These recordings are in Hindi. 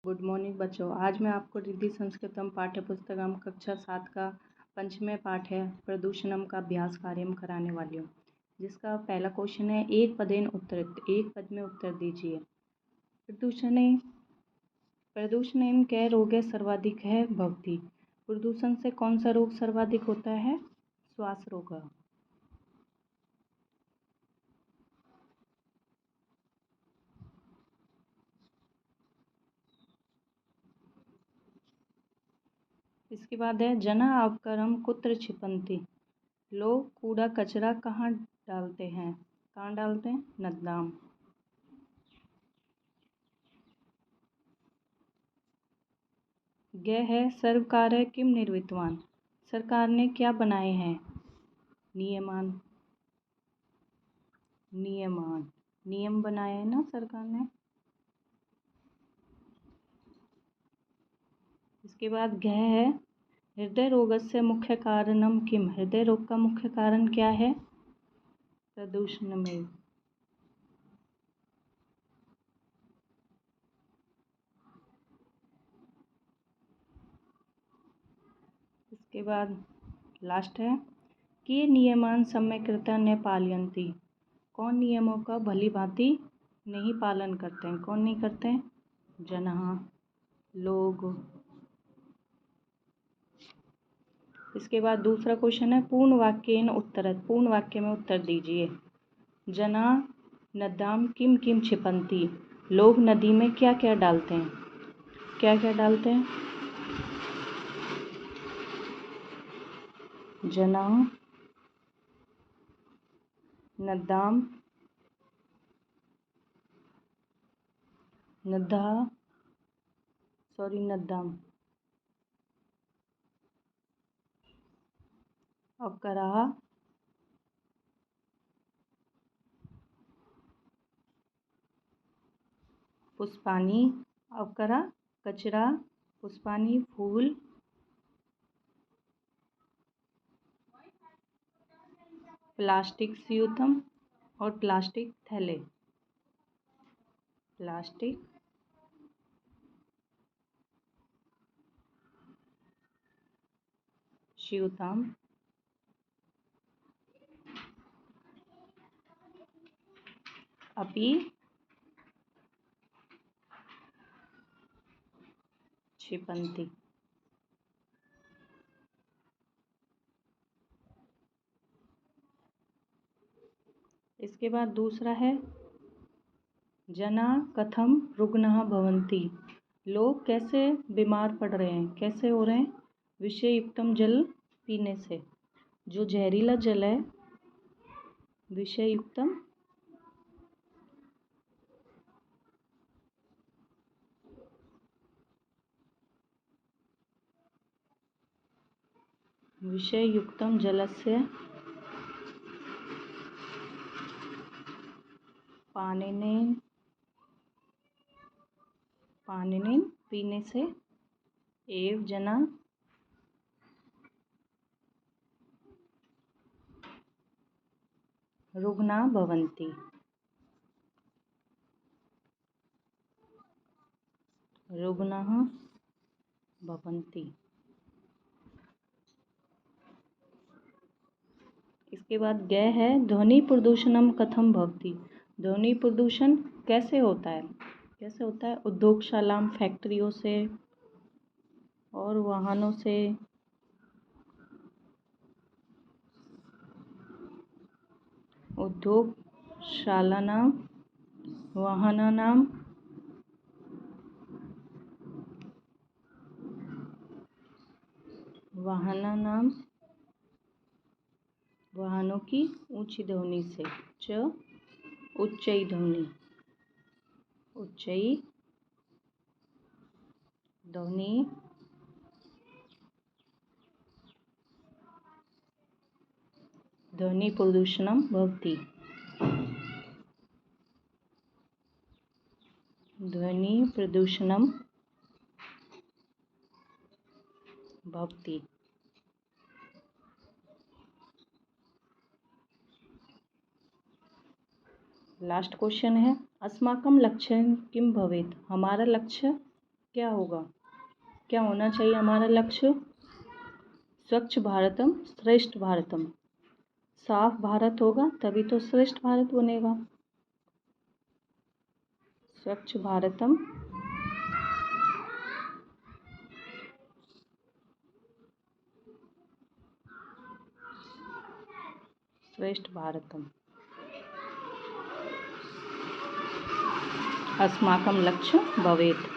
गुड मॉर्निंग बच्चों। आज मैं आपको रिद्धि संस्कृतम पाठ्यपुस्तकम कक्षा 7 का पंचमें पाठ है प्रदूषणम का अभ्यास कार्यम कराने वाली हूँ, जिसका पहला क्वेश्चन है एक पदेन उत्तरित, एक पद में उत्तर दीजिए। प्रदूषणेन कै रोगे सर्वाधिक है भवति। प्रदूषण से कौन सा रोग सर्वाधिक होता है? श्वास रोग। इसके बाद है जना अवकरम कुत्र छिपन्ति। लोग कूड़ा कचरा कहाँ डालते हैं? कहाँ डालते हैं? नद्दाम। ग है सर्वकार किम निर्मितवान। सरकार ने क्या बनाए हैं? नियमान। नियम बनाए हैं ना सरकार ने। इसके बाद घ है हृदय रोगस्य मुख्य कारणम किम। हृदय रोग का मुख्य कारण क्या है? प्रदूषण में। इसके बाद लास्ट है कि नियमान सम्यक्कृता न पालयन्ति। कौन नियमों का भली भांति नहीं पालन करते हैं? कौन नहीं करते हैं? जनः, लोग। इसके बाद दूसरा क्वेश्चन है पूर्ण वाक्येन उत्तरत। पूर्ण वाक्य में उत्तर दीजिए। जना नद्दाम किम किम छिपन्ति। लोग नदी में क्या क्या डालते हैं? क्या क्या डालते हैं? जना नद्दाम नद्दाम अवकरः पुष्पाणि। अवकरा कचरा, पुष्पाणि फूल, प्लास्टिक स्यूतम और प्लास्टिक थैले। प्लास्टिक स्यूतम अपि क्षिपन्ति। इसके बाद दूसरा है जना कथम रुग्णः भवन्ति। लोग कैसे बीमार पड़ रहे हैं? कैसे हो रहे हैं? विषयुक्तम जल पीने से। जो जहरीला जल है विषयुक्तम विषयुक्तम जलस्य पानेनेन पीने से एव जना रुग्णा भवन्ति। रुग्णः भवन्ति। इसके बाद ग है ध्वनि प्रदूषणम कथम भवति। ध्वनि प्रदूषण कैसे होता है? कैसे होता है? उद्योगशालाम फैक्ट्रियों से और वाहनों से। उद्योगशालानां वाहनों की ऊंची ध्वनि से। उच्चई ध्वनि ध्वनि प्रदूषणम भवति। ध्वनि प्रदूषणम भवति। लास्ट क्वेश्चन है अस्माकं लक्ष्यं किं भवेत्। हमारा लक्ष्य क्या होगा, क्या होना चाहिए हमारा लक्ष्य? स्वच्छ भारतम श्रेष्ठ भारतम। साफ भारत होगा तभी तो श्रेष्ठ भारत बनेगा। स्वच्छ भारतम श्रेष्ठ भारतम। अस्माकं लक्ष्य भवेत्।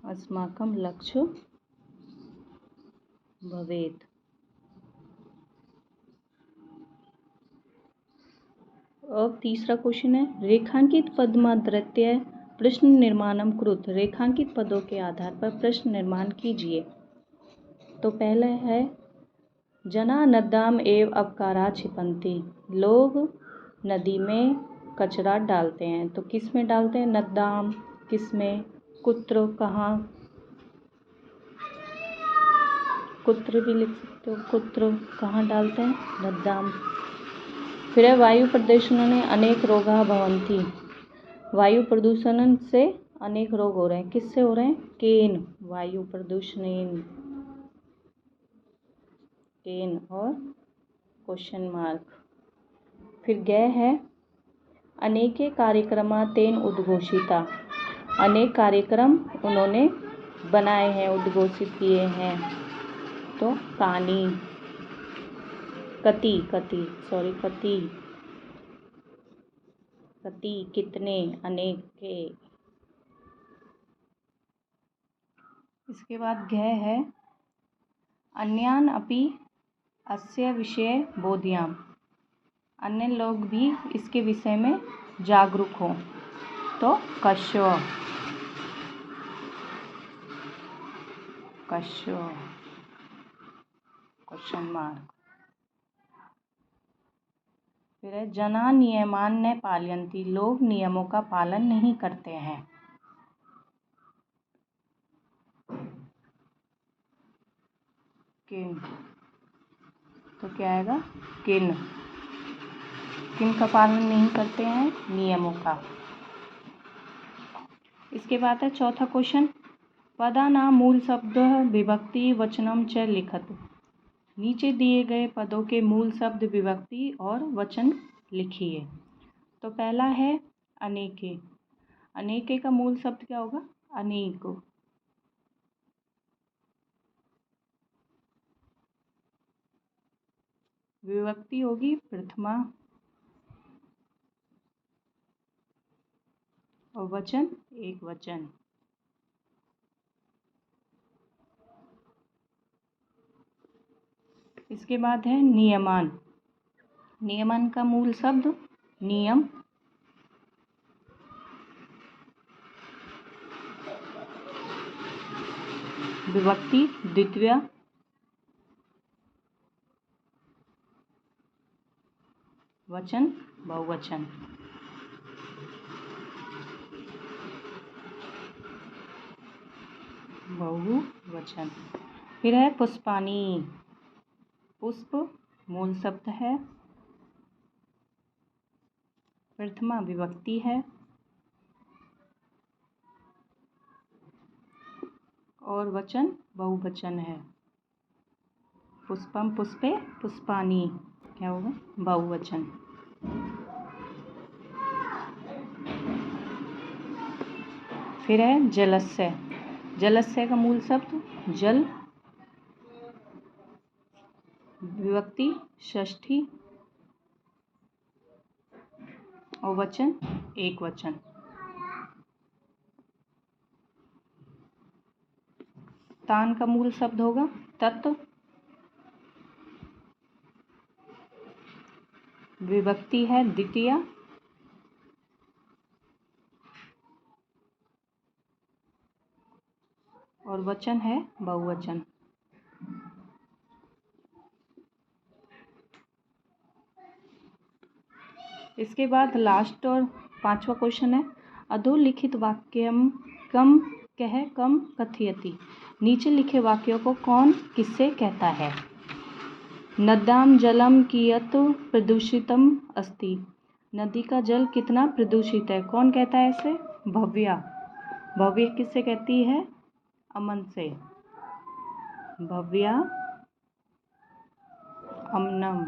अस्माकं लक्ष्य भवेत्। अब तीसरा क्वेश्चन है, रेखांकित पदमादृत्य प्रश्न निर्माणम कृत। रेखांकित पदों के आधार पर प्रश्न निर्माण कीजिए। तो पहला है, जना नद्याम एव अपकारा क्षिपन्ति। लोग नदी में कचरा डालते हैं, तो किस में डालते हैं? नद्याम, किस में? कुत्र, कहाँ? कुत्र भी लिख सकते हो, कुत्र कहाँ डालते हैं? नद्याम। फिर है, वायु प्रदूषण ने अनेक रोगा भवन्ति। वायु प्रदूषण से अनेक रोग हो रहे हैं, किससे हो रहे हैं? केन, वायु प्रदूषण, केन और क्वेश्चन मार्क। फिर गय है, अनेके कार्यक्रमा तेन उद्घोषिता। अनेक कार्यक्रम उन्होंने बनाए हैं, उद्घोषित किए हैं। तो कानी, कति, कितने, अनेक के। इसके बाद घ है, अन्यान अपि अस्य विषय बोध्याम। अन्य लोग भी इसके विषय में जागरूक हो। तो कश्व, क्वेश्चन मार्क। फिर है, जना नियमान न पालयन्ति। लोग नियमों का पालन नहीं करते हैं। किन, तो क्या आएगा? किन का पालन नहीं करते हैं? नियमों का। इसके बाद है चौथा क्वेश्चन, पदानाम मूल शब्द विभक्ति वचनम च लिखत। नीचे दिए गए पदों के मूल शब्द, विभक्ति और वचन लिखिए। तो पहला है अनेके। अनेके का मूल शब्द क्या होगा? अनेक। विभक्ति होगी प्रथमा और वचन एक वचन। इसके बाद है नियमान। नियमन का मूल शब्द नियम। विभक्ति द्वितीय। वचन बहुवचन। बहुवचन। फिर है पुष्पानी। पुष्प मूल शब्द है, प्रथमा विभक्ति है और वचन बहुवचन है। पुष्पम पुष्पे पुष्पानी क्या होगा? बहुवचन। फिर है जलस्य। जलस्य का मूल शब्द जल। विभक्ति षष्ठी और वचन एक वचन। तान का मूल शब्द होगा तत्व। विभक्ति है द्वितीय और वचन है बहुवचन। इसके बाद लास्ट और पांचवा क्वेश्चन है, अधोलिखित वाक्यम कम कह कम कथयति। नीचे लिखे वाक्यों को कौन किससे कहता है? नद्यां जलम कियत् प्रदूषितम अस्ति। नदी का जल कितना प्रदूषित है। कौन कहता है ऐसे? भव्या। भव्य किससे कहती है? अमन से। भव्या अमनम।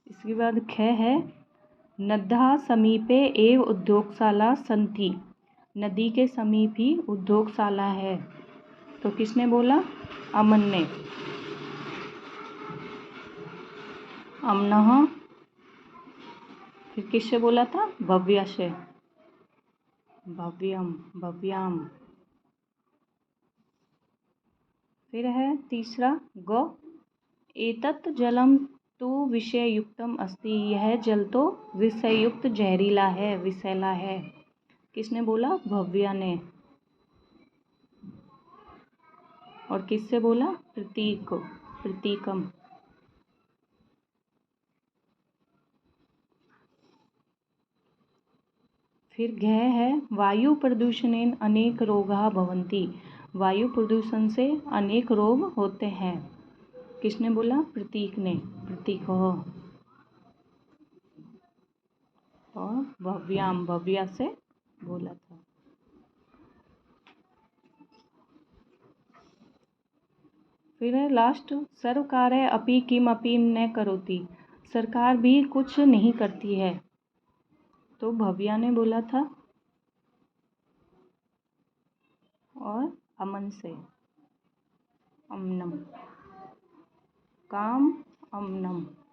इसके बाद ख है नद्याः समीपे एव उद्योगशाला सन्ति। नदी के समीप ही उद्योगशाला है। तो किसने बोला? अमन ने। अमनः। फिर किससे बोला था? भव्या से। भव्यम, भव्याम। फिर है तीसरा गौ। एतत् जलम तो विषयुक्तम अस्ति। यह जल तो विषयुक्त जहरीला है, विषैला है। किसने बोला? भव्या ने। और किससे बोला? प्रतीक, प्रतीकम। फिर घ है वायु प्रदूषणेन अनेक रोगाः भवन्ति। वायु प्रदूषण से अनेक रोग होते हैं। किसने बोला? प्रतीक ने। प्रतीक हो। और भव्याम, भव्या से बोला था। फिर है लास्ट सर्वकारः अपि किमपि न करोति। सरकार भी कुछ नहीं करती है। तो भव्या ने बोला था। और अमन से। अमनम। काम अमनम।